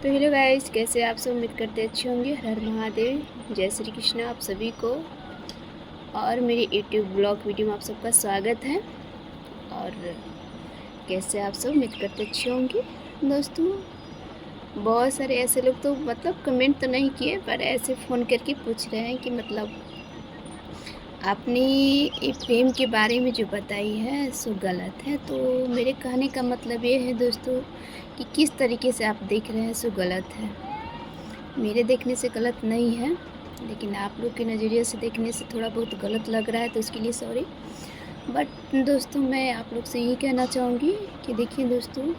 तो hello guys, कैसे आप सब? उम्मीद करते अच्छे होंगे। हर हर महादेव, जय श्री कृष्ण आप सभी को। और मेरे यूट्यूब ब्लॉग वीडियो में आप सबका स्वागत है। और कैसे आप सब? उम्मीद करते अच्छे होंगे। दोस्तों, बहुत सारे ऐसे लोग तो कमेंट तो नहीं किए, पर ऐसे फ़ोन करके पूछ रहे हैं कि आपने ये प्रेम के बारे में जो बताई है सो गलत है। तो मेरे कहने का मतलब ये है दोस्तों कि किस तरीके से आप देख रहे हैं सो गलत है। मेरे देखने से गलत नहीं है, लेकिन आप लोग के नज़रिए से देखने से थोड़ा बहुत गलत लग रहा है, तो उसके लिए सॉरी। बट दोस्तों, मैं आप लोग से यही कहना चाहूँगी कि देखिए दोस्तों,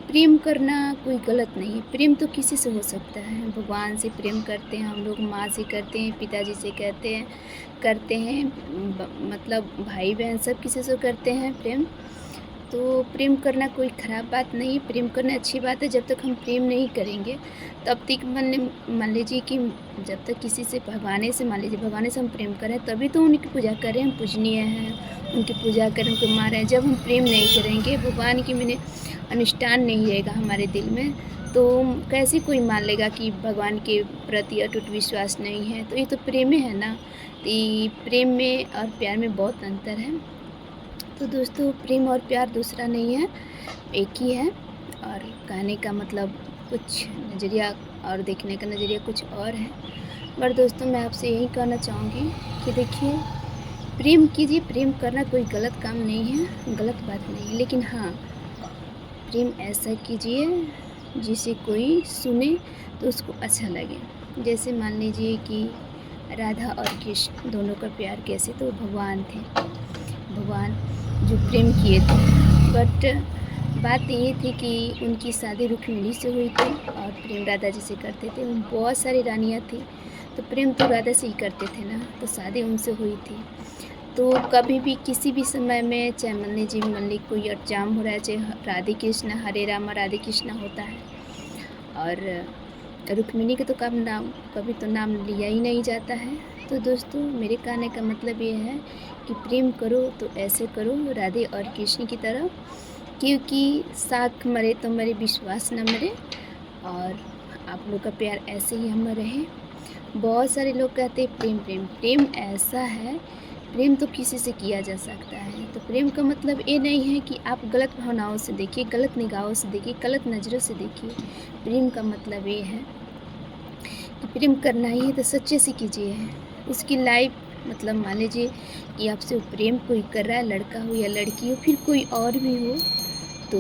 प्रेम करना कोई गलत नहीं है। प्रेम तो किसी से हो सकता है। भगवान से प्रेम करते हैं हम लोग, माँ से करते हैं, पिताजी से करते हैं भाई बहन सब किसी से करते हैं प्रेम। तो प्रेम करना कोई ख़राब बात नहीं है, प्रेम करना अच्छी बात है। जब तक हम प्रेम नहीं करेंगे तब तक मान लीजिए कि जब तक किसी से भगवान से हम प्रेम करें, तभी तो उनकी पूजा करें। हम पूजनीय हैं, उनकी पूजा करें, उनको मारें। जब हम प्रेम नहीं करेंगे, भगवान की मैंने अनुष्ठान नहीं रहेगा हमारे दिल में, तो कैसे कोई मान लेगा कि भगवान के प्रति अटूट विश्वास नहीं है। तो ये तो प्रेम है ना। तो ये प्रेम में और प्यार में बहुत अंतर है। तो दोस्तों, प्रेम और प्यार दूसरा नहीं है, एक ही है। और कहने का मतलब कुछ नज़रिया और देखने का नज़रिया कुछ और है। पर दोस्तों, मैं आपसे यही कहना चाहूँगी कि देखिए, प्रेम कीजिए। प्रेम करना कोई गलत काम नहीं है, गलत बात नहीं है। लेकिन हाँ, प्रेम ऐसा कीजिए जिसे कोई सुने तो उसको अच्छा लगे। जैसे मान लीजिए कि राधा और कृष्ण दोनों का प्यार कैसे, तो भगवान थे, भगवान जो प्रेम किए थे। बट बात ये थी कि उनकी शादी रुक्मिणी से हुई थी और प्रेम राधा जी से करते थे। उन बहुत सारी रानियाँ थी, तो प्रेम तो राधा से ही करते थे ना, तो शादी उनसे हुई थी। तो कभी भी किसी भी समय में, चाहे मान ली कोई एग्जाम हो रहा है, चाहे राधे कृष्ण हरे रामा राधे कृष्ण होता है, और रुक्मिणी के तो कभी तो नाम लिया ही नहीं जाता है। तो दोस्तों, मेरे कहने का मतलब ये है कि प्रेम करो तो ऐसे करो राधे और कृष्ण की तरह, क्योंकि साख मरे तो मरे, विश्वास न मरे। और आप लोग का प्यार ऐसे ही हम रहे। बहुत सारे लोग कहते हैं प्रेम प्रेम प्रेम ऐसा है, प्रेम तो किसी से किया जा सकता है। तो प्रेम का मतलब ये नहीं है कि आप गलत भावनाओं से देखिए, गलत निगाहों से देखिए, गलत नज़रों से देखिए। प्रेम का मतलब ये है कि प्रेम करना ही है तो सच्चे से कीजिए। उसकी लाइफ मान लीजिए कि आपसे प्रेम कोई कर रहा है, लड़का हो या लड़की हो, फिर कोई और भी हो, तो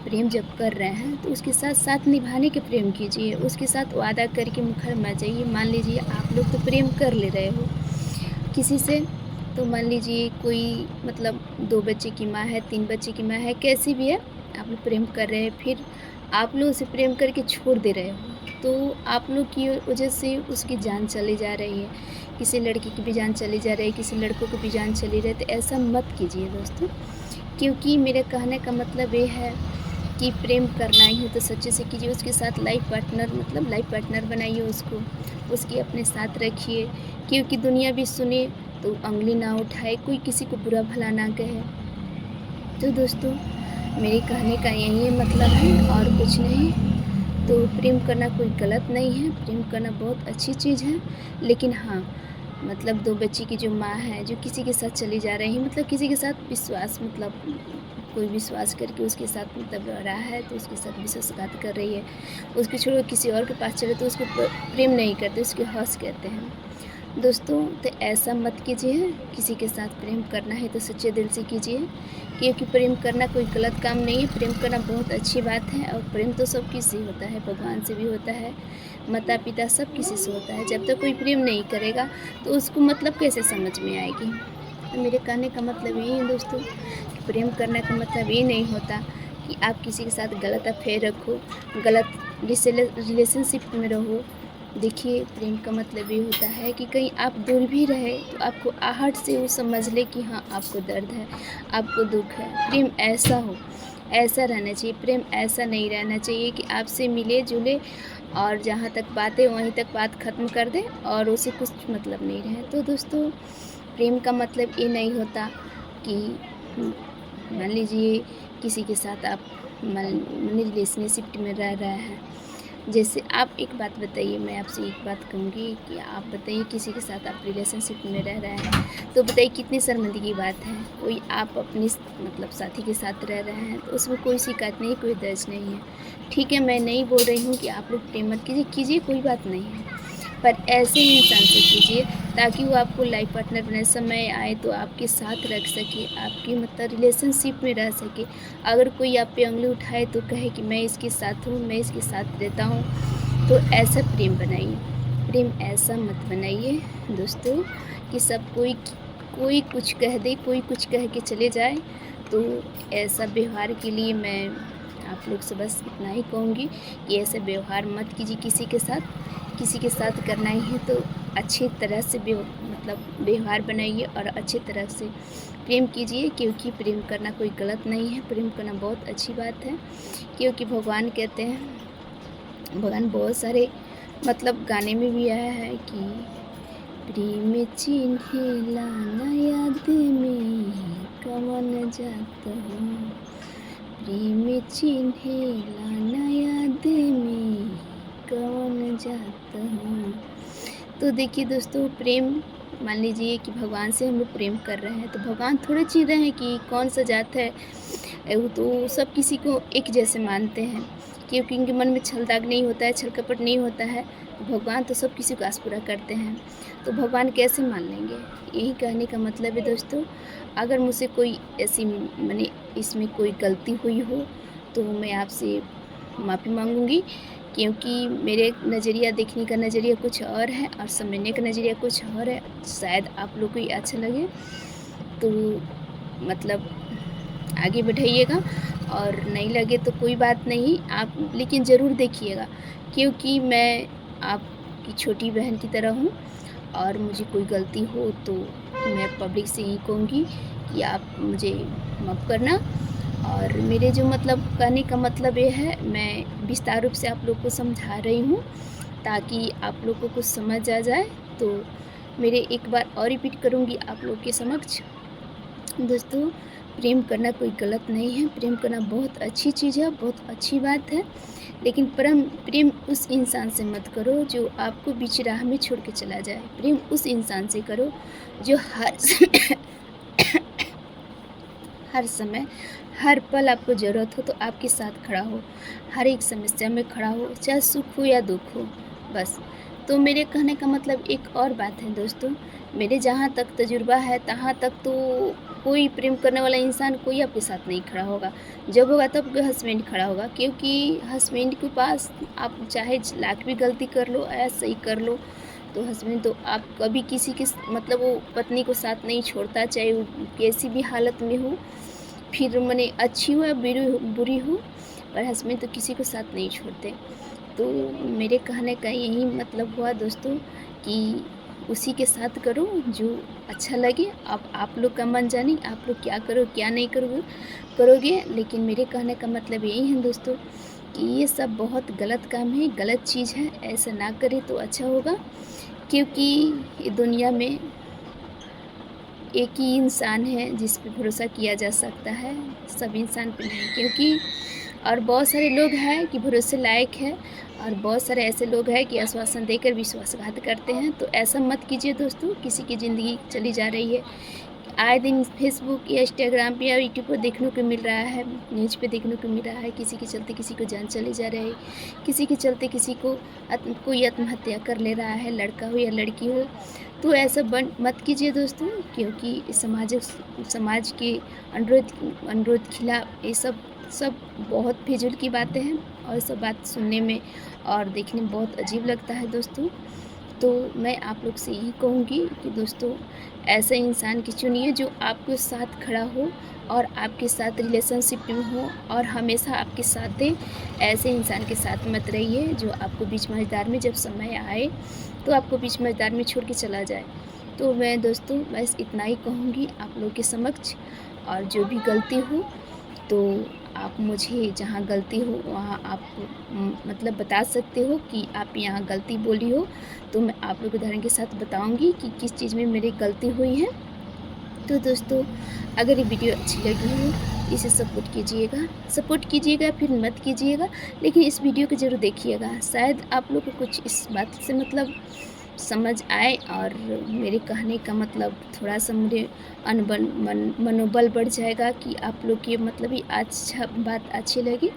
प्रेम जब कर रहे हैं तो उसके साथ साथ निभाने के प्रेम कीजिए। उसके साथ वादा करके मुखर मत जाइए। मान लीजिए आप लोग तो प्रेम कर ले रहे हो किसी से, तो मान लीजिए कोई 2 बच्चे की माँ है, 3 बच्चे की माँ है, कैसी भी है, आप लोग प्रेम कर रहे हैं, फिर आप लोग उसे प्रेम करके छोड़ दे रहे हो, तो आप लोग की वजह से उसकी जान चली जा रही है। किसी लड़की की भी जान चली जा रही है, किसी लड़कों की भी जान चली रही है। तो ऐसा मत कीजिए दोस्तों, क्योंकि मेरे कहने का मतलब ये है कि प्रेम करना ही है तो सच्चे से कीजिए। उसके साथ लाइफ पार्टनर बनाइए उसको, उसकी अपने साथ रखिए। क्योंकि दुनिया भी सुने तो उंगली ना उठाए, कोई किसी को बुरा भला ना कहे। तो दोस्तों, मेरे कहने का यही मतलब है और कुछ नहीं। तो प्रेम करना कोई गलत नहीं है, प्रेम करना बहुत अच्छी चीज़ है। लेकिन हाँ, 2 बच्ची की जो माँ है, जो किसी के साथ चली जा रही है, किसी के साथ विश्वास कोई विश्वास करके उसके साथ रहा है, तो उसके साथ विश्वासघात कर रही है, उसको छोड़ो किसी और के पास चले तो उसको प्रेम नहीं करते, उसके हौस कहते हैं। दोस्तों, तो ऐसा मत कीजिए। किसी के साथ प्रेम करना है तो सच्चे दिल से कीजिए, क्योंकि प्रेम करना कोई गलत काम नहीं है। प्रेम करना बहुत अच्छी बात है। और प्रेम तो सब किसी से होता है, भगवान से भी होता है, माता पिता सब किसी से होता है। जब तक कोई प्रेम नहीं करेगा तो उसको कैसे समझ में आएगी। तो मेरे कहने का मतलब यही है दोस्तों, कि प्रेम करने का मतलब ये नहीं होता कि आप किसी के साथ गलत अफेयर रखो, गलत रिलेशनशिप में रहो। देखिए, प्रेम का मतलब ये होता है कि कहीं आप दूर भी रहे तो आपको आहट से वो समझ ले कि हाँ, आपको दर्द है, आपको दुख है। प्रेम ऐसा हो, ऐसा रहना चाहिए। प्रेम ऐसा नहीं रहना चाहिए कि आपसे मिले जुले और जहाँ तक बात है वहीं तक बात ख़त्म कर दें और उसे कुछ मतलब नहीं रहे। तो दोस्तों, प्रेम का मतलब ये नहीं होता कि मान लीजिए किसी के साथ आप रिलेशनशिप में रह रहे हैं, जैसे आप एक बात बताइए, मैं आपसे एक बात कहूँगी कि आप बताइए किसी के साथ आप रिलेशनशिप में रह रहे हैं, तो बताइए कितनी शर्मिंदगी की बात है। कोई आप अपने मतलब साथी के साथ रह रहे हैं तो उसमें कोई शिकायत नहीं, कोई दर्ज नहीं है। ठीक है, मैं नहीं बोल रही हूँ कि आप लोग प्रेम मत कीजिए, कीजिए कोई बात नहीं है। पर ऐसे ही इंसान से कीजिए ताकि वो आपको लाइफ पार्टनर बनाए, समय आए तो आपके साथ रख सके, आपकी मतलब रिलेशनशिप में रह सके। अगर कोई आप पे उँगली उठाए तो कहे कि मैं इसके साथ हूँ, मैं इसके साथ रहता हूँ, तो ऐसा प्रेम बनाइए। प्रेम ऐसा मत बनाइए दोस्तों कि सब कोई कुछ कह दे, कोई कुछ कह के चले जाए। तो ऐसा व्यवहार के लिए मैं आप लोग से बस इतना ही कहूँगी कि ऐसे व्यवहार मत कीजिए किसी के साथ। किसी के साथ करना ही है तो अच्छी तरह से मतलब व्यवहार बनाइए और अच्छी तरह से प्रेम कीजिए, क्योंकि प्रेम करना कोई गलत नहीं है, प्रेम करना बहुत अच्छी बात है। क्योंकि भगवान कहते हैं, भगवान बहुत सारे मतलब गाने में भी आया है कि प्रेम चिन्हेला ना याद में कवन जात हो, प्रेम चिन्हेला ना याद में कवन जात हो। तो देखिए दोस्तों, प्रेम मान लीजिए कि भगवान से हम लोग प्रेम कर रहे हैं तो भगवान थोड़े चीज़ रहे हैं कि कौन सा जात है। वो तो सब किसी को एक जैसे मानते हैं, क्योंकि उनके मन में छल दाग नहीं होता है, छल कपट नहीं होता है। तो भगवान तो सब किसी को आस पूरा करते हैं, तो भगवान कैसे मान लेंगे। यही कहने का मतलब है दोस्तों, अगर मुझसे कोई ऐसी माने इसमें कोई गलती हुई हो तो मैं आपसे माफ़ी मांगूंगी, क्योंकि मेरे नज़रिया देखने का नज़रिया कुछ और है और समझने का नज़रिया कुछ और है। शायद आप लोग को ये अच्छा लगे तो मतलब आगे बढ़ाइएगा, और नहीं लगे तो कोई बात नहीं, आप लेकिन ज़रूर देखिएगा, क्योंकि मैं आपकी छोटी बहन की तरह हूँ। और मुझे कोई गलती हो तो मैं पब्लिक से यही कहूँगी कि आप मुझे माफ़ करना। और मेरे जो मतलब कहने का मतलब ये है, मैं विस्तार रूप से आप लोग को समझा रही हूँ ताकि आप लोग को कुछ समझ आ जाए। तो मेरे एक बार और रिपीट करूँगी आप लोग के समक्ष, दोस्तों प्रेम करना कोई गलत नहीं है, प्रेम करना बहुत अच्छी चीज़ है, बहुत अच्छी बात है। लेकिन प्रेम उस इंसान से मत करो जो आपको बीच राह में छोड़ के चला जाए। प्रेम उस इंसान से करो जो हर समय हर पल आपको ज़रूरत हो तो आपके साथ खड़ा हो, हर एक समस्या में खड़ा हो, चाहे सुख हो या दुख हो, बस। तो मेरे कहने का मतलब एक और बात है दोस्तों, मेरे जहाँ तक तजुर्बा है तहाँ तक तो कोई प्रेम करने वाला इंसान कोई आपके साथ नहीं खड़ा होगा। जब होगा तब कोई हस्बैंड खड़ा होगा, क्योंकि हस्बैंड के पास आप चाहे लाख भी गलती कर लो या सही कर लो, तो हस्बैंड तो आप कभी किसी के मतलब वो पत्नी को साथ नहीं छोड़ता, चाहे वो कैसी भी हालत में हो, फिर मने अच्छी हो या बुरी हो, पर हस्बैंड तो किसी को साथ नहीं छोड़ते। तो मेरे कहने का यही मतलब हुआ दोस्तों कि उसी के साथ करो जो अच्छा लगे। अब आप लोग का मन जाने, आप लोग क्या करो क्या नहीं करोगे, लेकिन मेरे कहने का मतलब यही है दोस्तों कि ये सब बहुत गलत काम है, गलत चीज़ है, ऐसा ना करें तो अच्छा होगा। क्योंकि ये दुनिया में एक ही इंसान है जिस पे भरोसा किया जा सकता है, सब इंसान पे नहीं। क्योंकि और बहुत सारे लोग हैं कि भरोसे लायक है, और बहुत सारे ऐसे लोग हैं कि आश्वासन देकर विश्वासघात करते हैं। तो ऐसा मत कीजिए दोस्तों, किसी की ज़िंदगी चली जा रही है, आए दिन फेसबुक या इंस्टाग्राम पे या यूट्यूब पर देखने को मिल रहा है, न्यूज़ पे देखने को मिल रहा है, किसी के चलते किसी को जान चली जा रही है, किसी के चलते किसी को कोई आत्महत्या कर ले रहा है, लड़का हो या लड़की हो। तो ऐसा मत कीजिए दोस्तों, क्योंकि समाज के अनुरोध खिलाफ ये सब बहुत फिजूल की बातें हैं, और सब बात सुनने में और देखने में बहुत अजीब लगता है दोस्तों। तो मैं आप लोग से यही कहूँगी कि दोस्तों ऐसे इंसान की चुनिए जो आपके साथ खड़ा हो और आपके साथ रिलेशनशिप में हो और हमेशा आपके साथ दे। ऐसे इंसान के साथ मत रहिए जो आपको बीच मझधार में जब समय आए तो आपको बीच मझधार में छोड़ के चला जाए। तो मैं दोस्तों बस इतना ही कहूँगी आप लोग के समक्ष, और जो भी गलती हो तो आप मुझे जहाँ गलती हो वहाँ आप मतलब बता सकते हो कि आप यहाँ गलती बोली हो, तो मैं आप लोग उदाहरण के साथ बताऊँगी कि किस चीज़ में मेरी गलती हुई है। तो दोस्तों, अगर ये वीडियो अच्छी लगी हो, इसे सपोर्ट कीजिएगा फिर मत कीजिएगा, लेकिन इस वीडियो को ज़रूर देखिएगा। शायद आप लोग को कुछ इस बात से मतलब समझ आए और मेरे कहने का मतलब थोड़ा-सा मुझे मनोबल बढ़ जाएगा कि आप लोग की मतलब ये अच्छा बात अच्छी लगी।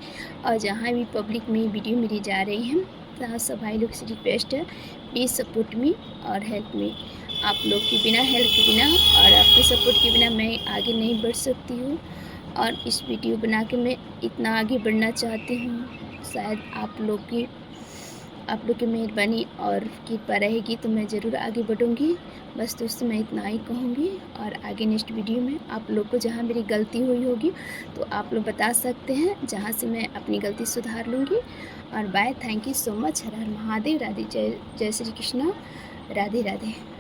और जहाँ भी पब्लिक में वीडियो मेरी जा रही है, तहाँ सब भाई लोग से रिक्वेस्ट है, प्लीज़ सपोर्ट मी और हेल्प मी। आप लोग के बिना, हेल्प के बिना और आपके सपोर्ट के बिना मैं आगे नहीं बढ़ सकती हूँ। और इस वीडियो बना के मैं इतना आगे बढ़ना चाहती हूँ। शायद आप लोग की मेहरबानी और कृपा रहेगी तो मैं ज़रूर आगे बढ़ूँगी। बस दोस्तों, मैं इतना ही कहूँगी। और आगे नेक्स्ट वीडियो में आप लोग को जहाँ मेरी गलती हुई होगी तो आप लोग बता सकते हैं, जहाँ से मैं अपनी गलती सुधार लूँगी। और bye, thank you so much. हर हर महादेव। राधे, जय जय श्री कृष्णा। राधे राधे।